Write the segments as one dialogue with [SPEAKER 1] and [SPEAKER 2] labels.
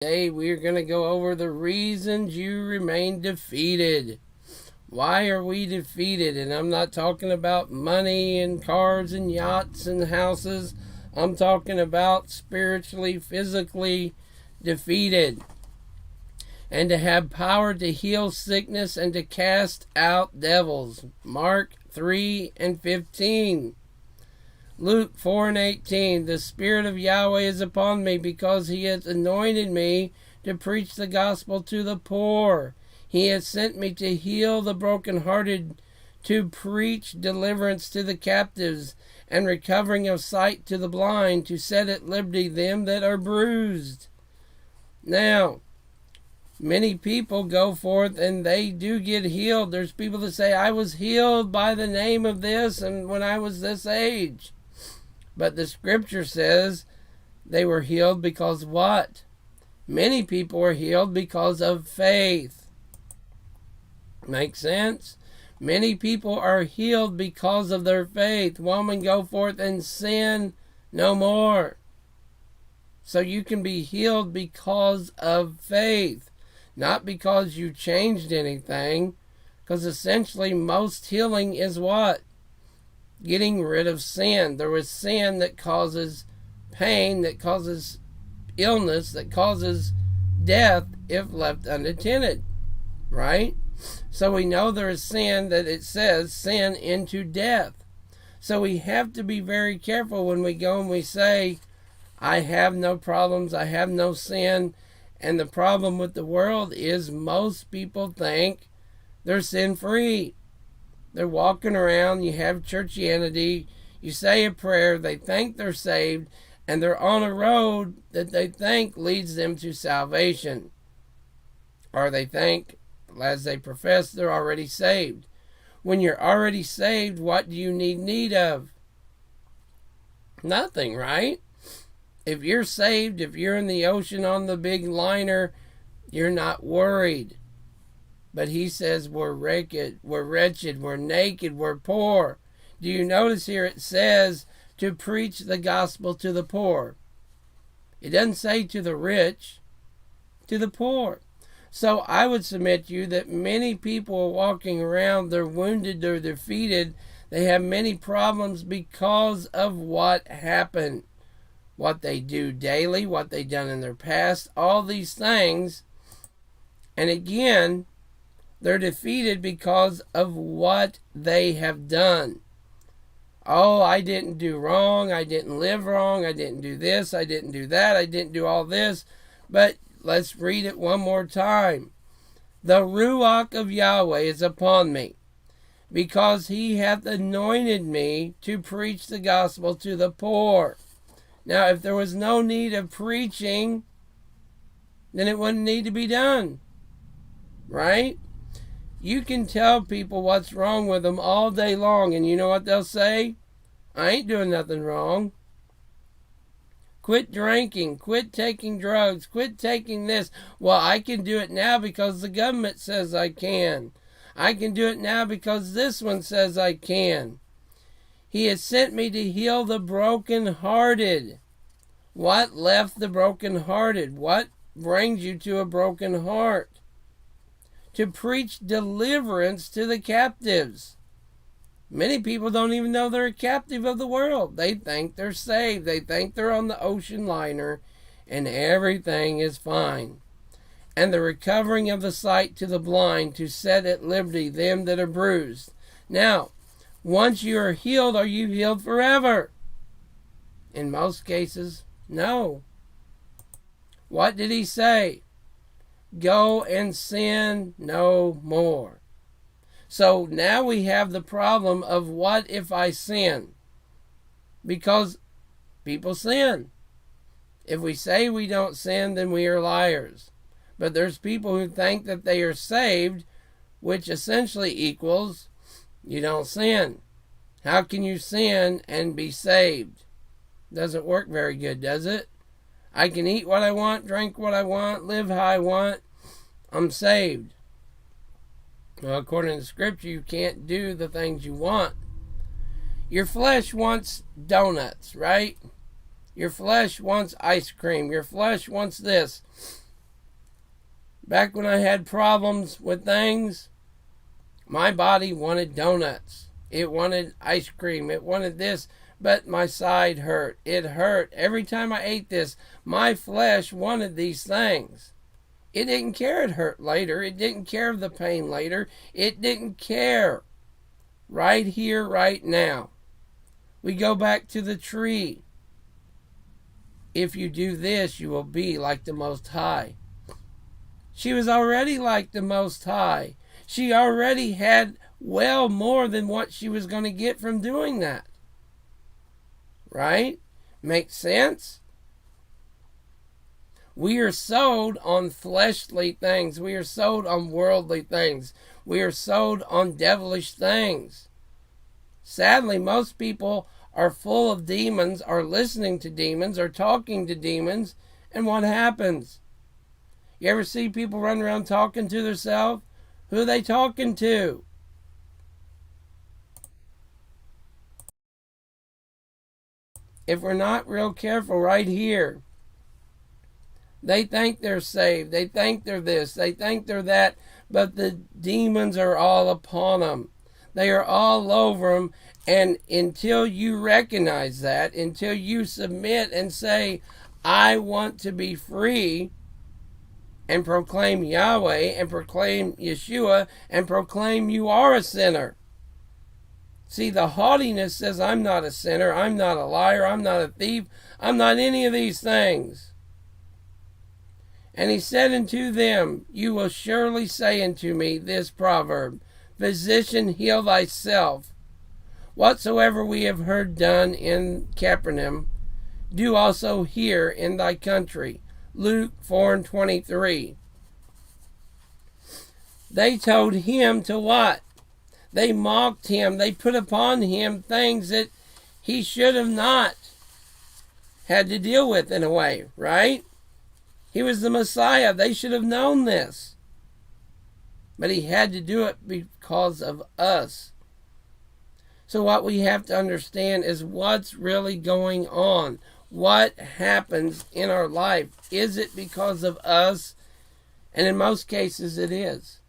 [SPEAKER 1] Today we are going to go over the reasons you remain defeated. Why are we defeated? And I'm not talking about money and cars and yachts and houses. I'm talking about spiritually, physically defeated. And to have power to heal sickness and to cast out devils. Mark 3:15. Luke 4:18, the Spirit of Yahweh is upon me because he has anointed me to preach the gospel to the poor. He has sent me to heal the brokenhearted, to preach deliverance to the captives, and recovering of sight to the blind, to set at liberty them that are bruised. Now, many people go forth and they do get healed. There's people that say, I was healed by the name of this and when I was this age. But the scripture says they were healed because what? Many people were healed because of faith. Make sense? Many people are healed because of their faith. Woman, go forth and sin no more. So you can be healed because of faith. Not because you changed anything. Because essentially most healing is what? Getting rid of sin. There was sin that causes pain, that causes illness, that causes death if left unattended. Right? So we know there is sin that it says sin into death. So we have to be very careful when we go and we say, I have no problems, I have no sin. And the problem with the world is most people think they're sin-free. They're walking around, you have churchianity, you say a prayer, they think they're saved, and they're on a road that they think leads them to salvation. Or they think, as they profess, they're already saved. When you're already saved, what do you need of? Nothing, right? If you're saved, if you're in the ocean on the big liner, you're not worried. But he says we're wretched, we're naked, we're poor. Do you notice here it says to preach the gospel to the poor? It doesn't say to the rich, to the poor. So I would submit to you that many people are walking around, they're wounded, they're defeated, they have many problems because of what happened. What they do daily, what they've done in their past, all these things. And again, they're defeated because of what they have done. Oh, I didn't do wrong. I didn't live wrong. I didn't do this. I didn't do that. I didn't do all this. But let's read it one more time. The Ruach of Yahweh is upon me, because he hath anointed me to preach the gospel to the poor. Now, if there was no need of preaching, then it wouldn't need to be done. Right? You can tell people what's wrong with them all day long, and you know what they'll say? I ain't doing nothing wrong. Quit drinking, quit taking drugs, quit taking this. Well, I can do it now because the government says I can. I can do it now because this one says I can. He has sent me to heal the brokenhearted. What left the brokenhearted? What brings you to a broken heart? To preach deliverance to the captives. Many people don't even know they're a captive of the world. They think they're saved. They think they're on the ocean liner and everything is fine. And the recovering of the sight to the blind, to set at liberty them that are bruised. Now, once you are healed, are you healed forever? In most cases, no. What did he say? Go and sin no more. So now we have the problem of what if I sin? Because people sin. If we say we don't sin, then we are liars. But there's people who think that they are saved, which essentially equals you don't sin. How can you sin and be saved? Doesn't work very good, does it? I can eat what I want, drink what I want, live how I want. I'm saved. Well, according to Scripture, you can't do the things you want. Your flesh wants donuts, right? Your flesh wants ice cream. Your flesh wants this. Back when I had problems with things, my body wanted donuts. It wanted ice cream. It wanted this, but my side hurt. It hurt. Every time I ate this, my flesh wanted these things. It didn't care it hurt later. It didn't care of the pain later. It didn't care. Right here, right now. We go back to the tree. If you do this, you will be like the Most High. She was already like the Most High. She already had well more than what she was going to get from doing that. Right? Makes sense? We are sold on fleshly things. We are sold on worldly things. We are sold on devilish things. Sadly, most people are full of demons, are listening to demons, are talking to demons, and what happens? You ever see people run around talking to themselves? Who are they talking to? If we're not real careful right here, they think they're saved. They think they're this. They think they're that. But the demons are all upon them. They are all over them. And until you recognize that, until you submit and say, I want to be free, and proclaim Yahweh, and proclaim Yeshua, and proclaim you are a sinner. See, the haughtiness says, I'm not a sinner, I'm not a liar, I'm not a thief, I'm not any of these things. And he said unto them, you will surely say unto me this proverb, Physician, heal thyself. Whatsoever we have heard done in Capernaum, do also here in thy country. Luke 4:23. They told him to what? They mocked him. They put upon him things that he should have not had to deal with in a way, right? He was the Messiah. They should have known this. But he had to do it because of us. So what we have to understand is what's really going on. What happens in our life? Is it because of us? And in most cases it is.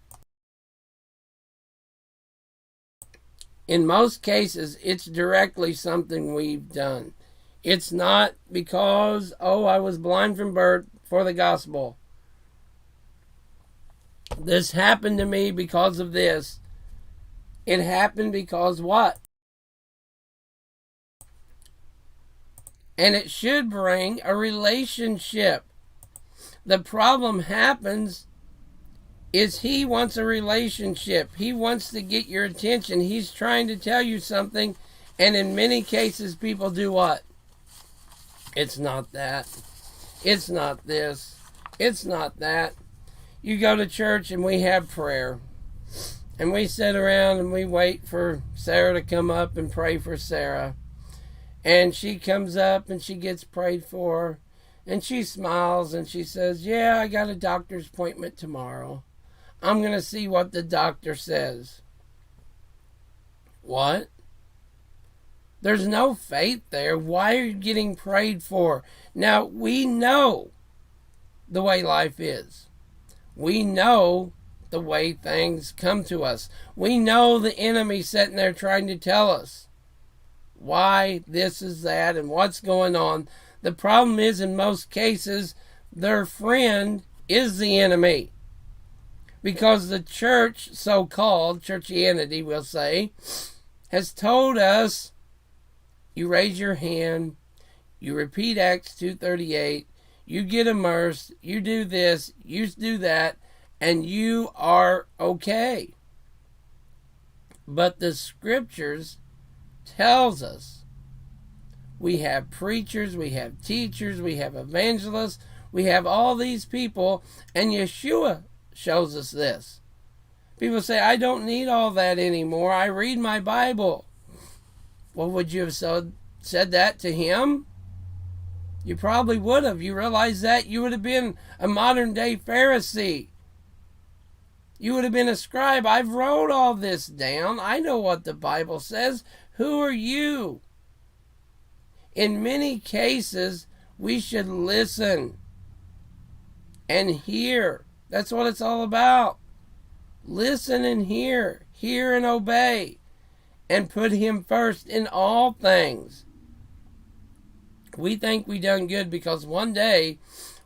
[SPEAKER 1] In most cases, it's directly something we've done. It's not because, I was blind from birth for the gospel. This happened to me because of this. It happened because what? And it should bring a relationship. The problem happens is he wants a relationship. He wants to get your attention. He's trying to tell you something, and in many cases people do what? It's not that. It's not this. It's not that. You go to church and we have prayer. And we sit around and we wait for Sarah to come up and pray for Sarah. And she comes up and she gets prayed for. And she smiles and she says, yeah, I got a doctor's appointment tomorrow. I'm going to see what the doctor says. What? There's no faith there. Why are you getting prayed for? Now, we know the way life is. We know the way things come to us. We know the enemy sitting there trying to tell us why this is that and what's going on. The problem is, in most cases, their friend is the enemy. Because the church, so-called churchianity, we'll say, has told us, you raise your hand, you repeat Acts 2:38, you get immersed, you do this, you do that, and you are okay. But the scriptures tells us we have preachers, we have teachers, we have evangelists, we have all these people, and Yeshua shows us this. People say, I don't need all that anymore. I read my Bible. Well, would you have said that to him? You probably would have. You realize that? You would have been a modern day Pharisee. You would have been a scribe. I've wrote all this down. I know what the Bible says. Who are you? In many cases, we should listen and hear That's what it's all about. Listen and hear. Hear and obey. And put him first in all things. We think we done good because one day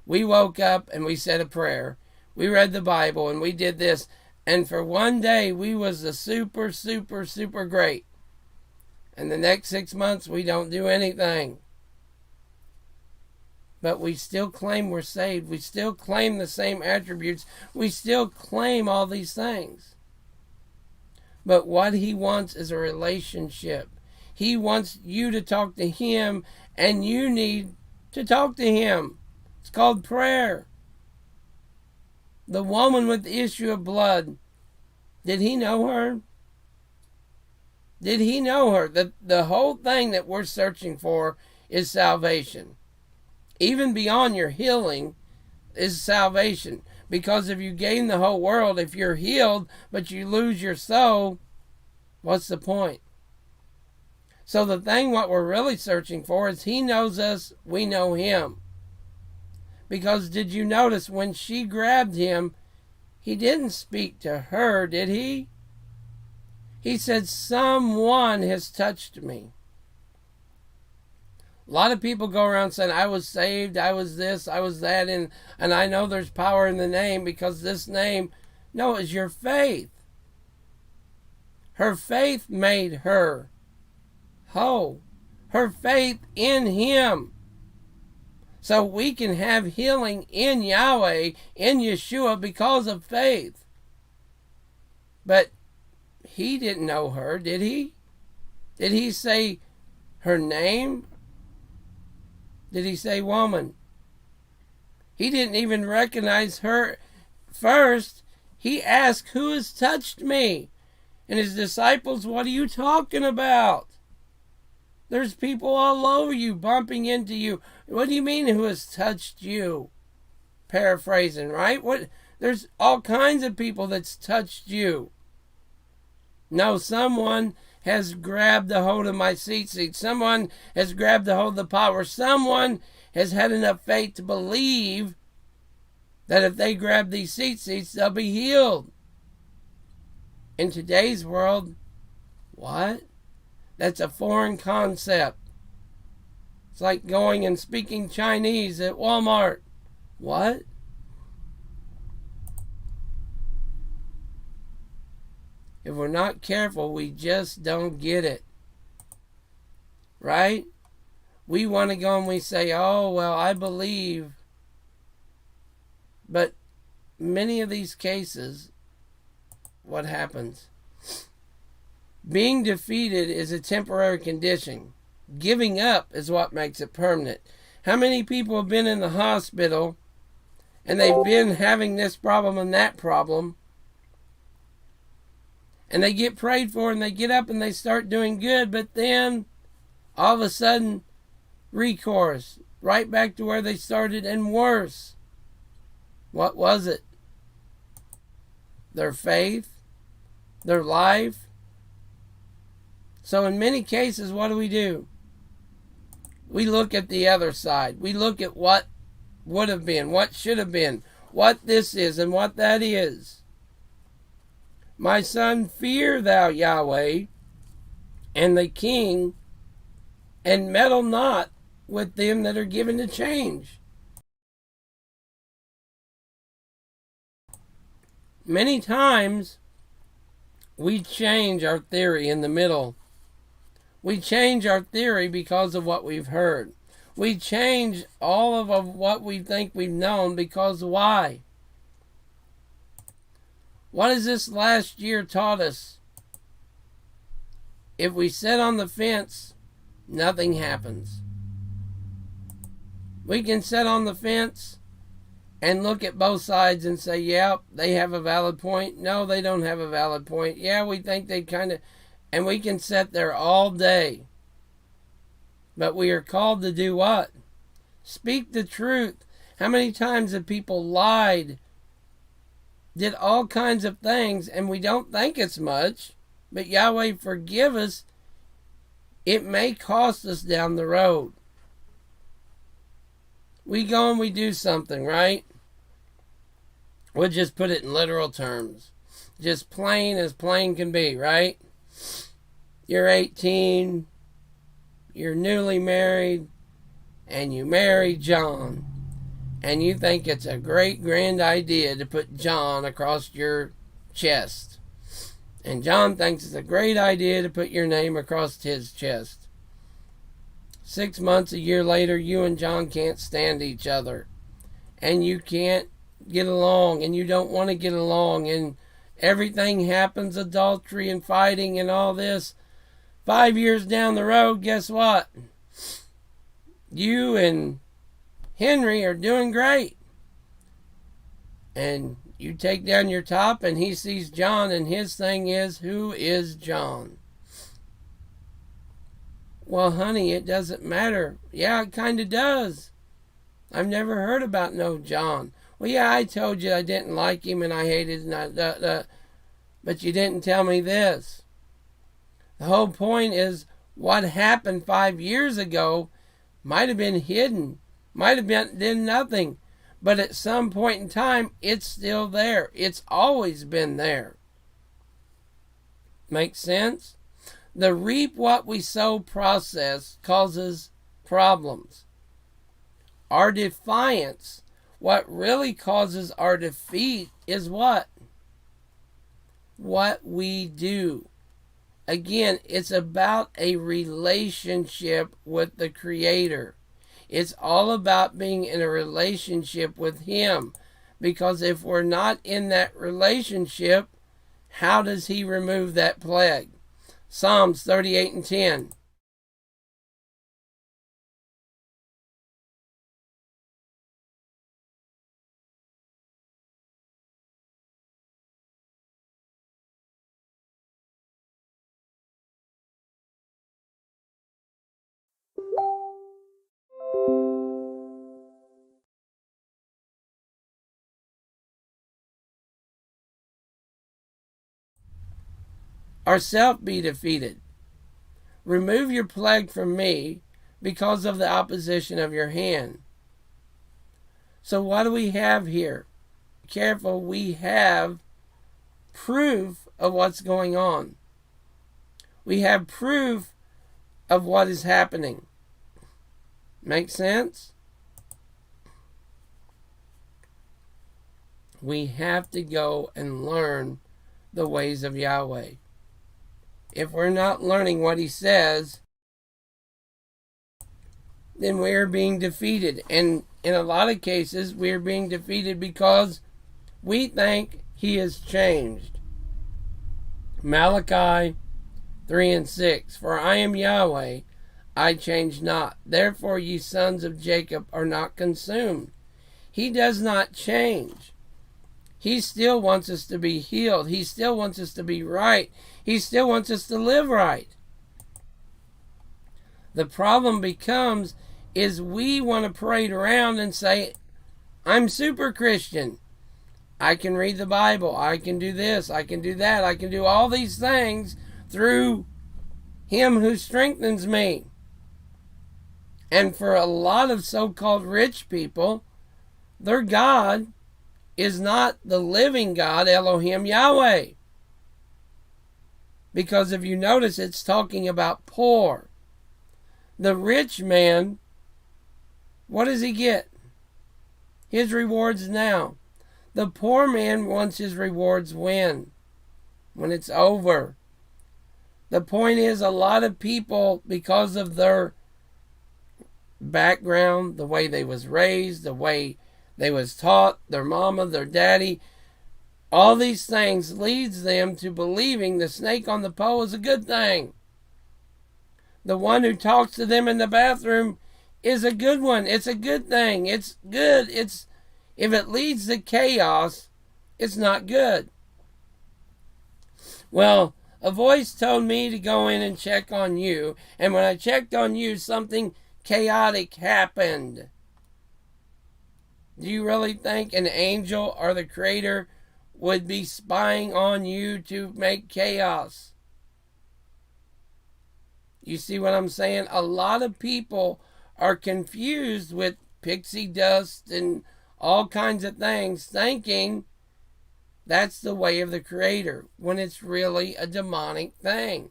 [SPEAKER 1] we woke up and we said a prayer. We read the Bible and we did this. And for one day we was the super, super, super great. And the next 6 months we don't do anything. But we still claim we're saved. We still claim the same attributes. We still claim all these things. But what he wants is a relationship. He wants you to talk to him, and you need to talk to him. It's called prayer. The woman with the issue of blood, did he know her? Did he know her? The whole thing that we're searching for is salvation. Even beyond your healing is salvation. Because if you gain the whole world, if you're healed, but you lose your soul, what's the point? So the thing what we're really searching for is he knows us, we know him. Because did you notice when she grabbed him, he didn't speak to her, did he? He said, someone has touched me. A lot of people go around saying, I was saved, I was this, I was that, and I know there's power in the name because this name, no, it's your faith. Her faith made her whole. Her faith in him. So we can have healing in Yahweh, in Yeshua, because of faith. But he didn't know her, did he? Did he say her name? Did he say woman? He didn't even recognize her first. He asked, who has touched me? And his disciples, what are you talking about? There's people all over you, bumping into you. What do you mean, who has touched you? Paraphrasing, right? There's all kinds of people that's touched you. No, someone has grabbed a hold of my seat. Someone has grabbed a hold of the power. Someone has had enough faith to believe that if they grab these seats, they'll be healed. In today's world, what? That's a foreign concept. It's like going and speaking Chinese at Walmart. What? If we're not careful, we just don't get it. Right? We want to go and we say, oh, well, I believe. But many of these cases, what happens? Being defeated is a temporary condition. Giving up is what makes it permanent. How many people have been in the hospital and they've been having this problem and that problem, and they get prayed for and they get up and they start doing good, but then all of a sudden, recourse, right back to where they started and worse. What was it? Their faith? Their life? So in many cases, what do? We look at the other side. We look at what would have been, what should have been, what this is and what that is. My son, fear thou Yahweh and the king, and meddle not with them that are given to change. Many times we change our theory in the middle. We change our theory because of what we've heard. We change all of what we think we've known because why? What has this last year taught us? If we sit on the fence, nothing happens. We can sit on the fence and look at both sides and say, yeah, they have a valid point. No, they don't have a valid point. Yeah, we think they kind of... And we can sit there all day. But we are called to do what? Speak the truth. How many times have people lied, did all kinds of things, and we don't think it's much, but Yahweh forgive us. It may cost us down the road. We go and we do something, right? We'll just put it in literal terms. Just plain as plain can be, right? You're 18, you're newly married, and you marry John. And you think it's a great grand idea to put John across your chest. And John thinks it's a great idea to put your name across his chest. 6 months, a year later, you and John can't stand each other. And you can't get along, and you don't want to get along, and everything happens, adultery and fighting and all this. 5 years down the road, guess what? You and Henry are doing great. And you take down your top and he sees John, and his thing is, who is John? Well, honey, it doesn't matter. Yeah, it kind of does. I've never heard about no John. Well, yeah, I told you I didn't like him and I hated him, but you didn't tell me this. The whole point is what happened 5 years ago might have been hidden, might have been nothing, but at some point in time, it's still there. It's always been there. Make sense? The reap what we sow process causes problems. Our defiance, what really causes our defeat, is what? What we do. Again, it's about a relationship with the Creator. It's all about being in a relationship with Him. Because if we're not in that relationship, how does He remove that plague? Psalms 38:10. Ourself be defeated. Remove your plague from me because of the opposition of your hand. So what do we have here? Careful, we have proof of what's going on. We have proof of what is happening. Make sense? We have to go and learn the ways of Yahweh. If we're not learning what He says, then we're being defeated. And in a lot of cases, we're being defeated because we think He has changed. Malachi 3:6. For I am Yahweh, I change not. Therefore ye sons of Jacob are not consumed. He does not change. He still wants us to be healed. He still wants us to be right. He still wants us to live right. The problem becomes is we want to parade around and say, I'm super Christian. I can read the Bible. I can do this. I can do that. I can do all these things through Him who strengthens me. And for a lot of so-called rich people, their God is not the living God, Elohim Yahweh. Because if you notice, it's talking about poor. The rich man, what does he get? His rewards now. The poor man wants his rewards when it's over. The point is, a lot of people, because of their background, the way they was raised, the way they was taught, their mama, their daddy, all these things leads them to believing the snake on the pole is a good thing. The one who talks to them in the bathroom is a good one. It's a good thing. It's good. If it leads to chaos, it's not good. Well, a voice told me to go in and check on you, and when I checked on you, something chaotic happened. Do you really think an angel or the Creator would be spying on you to make chaos? You see what I'm saying? A lot of people are confused with pixie dust and all kinds of things, thinking That's the way of the Creator, when it's really a demonic thing.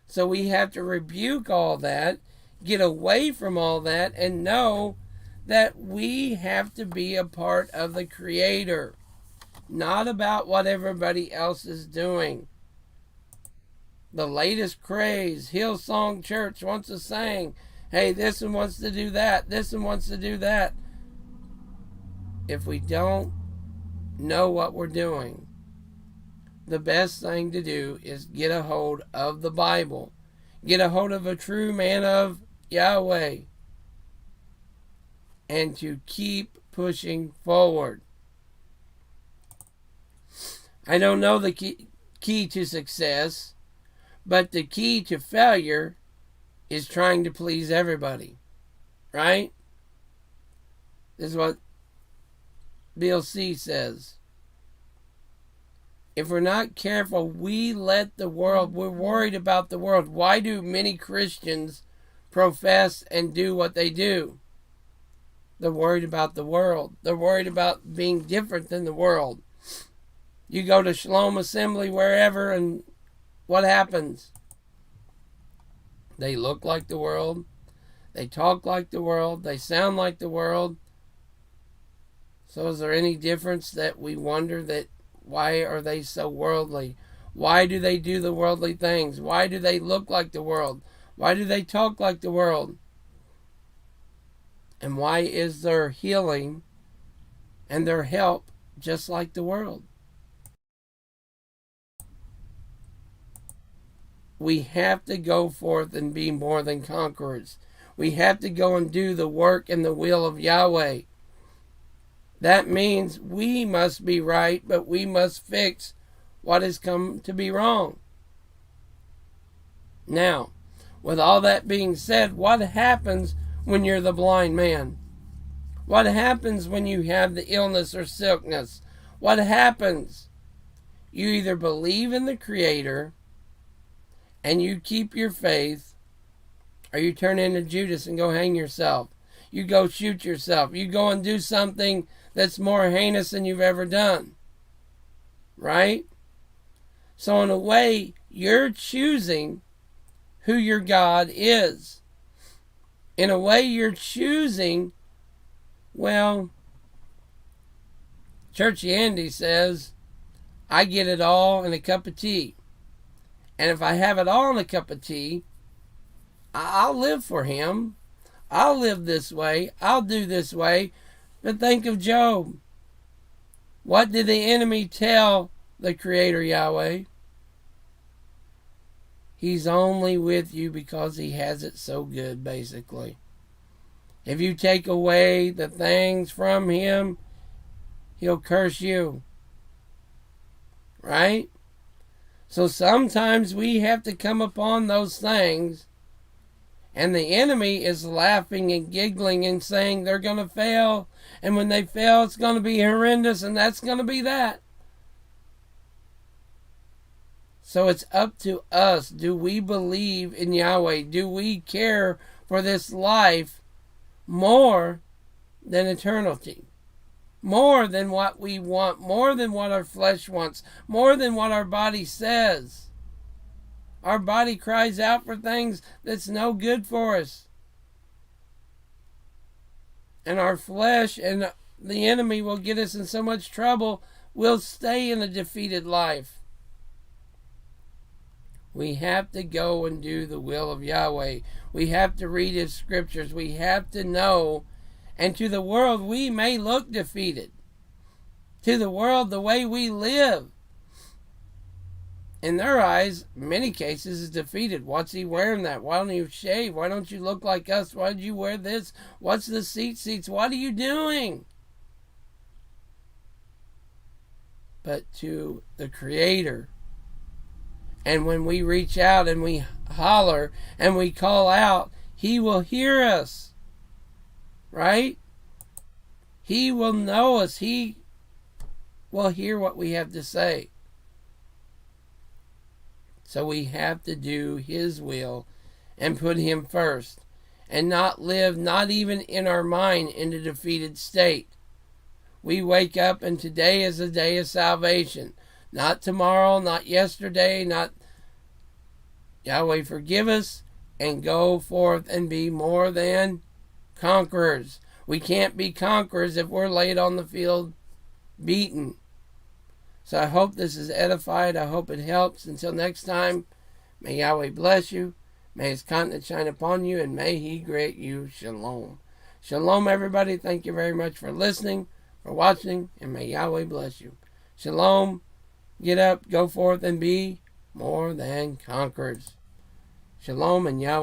[SPEAKER 1] So we have to rebuke all that, get away from all that, and know that we have to be a part of the Creator, not about what everybody else is doing. The latest craze, Hillsong Church wants to sing, hey, this one wants to do that, this one wants to do that. If we don't know what we're doing, the best thing to do is get a hold of the Bible. Get a hold of a true man of Yahweh. And to keep pushing forward. I don't know the key to success, but the key to failure is trying to please everybody. Right? This is what Bill C. says. If we're not careful, we let the world, we're worried about the world. Why do many Christians profess and do what they do? They're worried about the world. They're worried about being different than the world. You go to Shalom Assembly, wherever, and what happens? They look like the world. They talk like the world. They sound like the world. So is there any difference that we wonder that why are they so worldly? Why do they do the worldly things? Why do they look like the world? Why do they talk like the world? And why is their healing and their help just like the world? We have to go forth and be more than conquerors. We have to go and do the work and the will of Yahweh. That means we must be right, but we must fix what has come to be wrong. Now, with all that being said, what happens when you're the blind man? What happens when you have the illness or sickness? What happens? You either believe in the Creator and you keep your faith, or you turn into Judas and go hang yourself. You go shoot yourself. You go and do something that's more heinous than you've ever done. Right? So in a way, you're choosing who your God is. In a way, you're choosing, well, Churchy Andy says, I get it all in a cup of tea. And if I have it all in a cup of tea, I'll live for him. I'll live this way. I'll do this way. But think of Job. What did the enemy tell the Creator Yahweh? He's only with you because he has it so good, basically. If you take away the things from him, he'll curse you. Right? So sometimes we have to come upon those things, and the enemy is laughing and giggling and saying they're going to fail, and when they fail, it's going to be horrendous, and that's going to be that. So it's up to us. Do we believe in Yahweh? Do we care for this life more than eternity? More than what we want, more than what our flesh wants, more than what our body says. Our body cries out for things that's no good for us. And our flesh and the enemy will get us in so much trouble, we'll stay in a defeated life. We have to go and do the will of Yahweh. We have to read His scriptures. We have to know. And to the world, we may look defeated. To the world, the way we live, in their eyes, many cases, is defeated. What's he wearing that? Why don't you shave? Why don't you look like us? Why did you wear this? What's the seats? What are you doing? But to the Creator, and when we reach out and we holler and we call out, He will hear us. Right? He will know us. He will hear what we have to say. So we have to do His will and put Him first, and not live, not even in our mind, in a defeated state. we wake up and today is a day of salvation. Not tomorrow, not yesterday, not... Yahweh, forgive us and go forth and be more than conquerors. We can't be conquerors if we're laid on the field beaten. So I hope this is edified. I hope it helps. Until next time, may Yahweh bless you. May His countenance shine upon you, and may He grant you shalom. Shalom, everybody. Thank you very much for listening, for watching, and may Yahweh bless you. Shalom. Get up, go forth, and be more than conquerors. Shalom and Yahweh.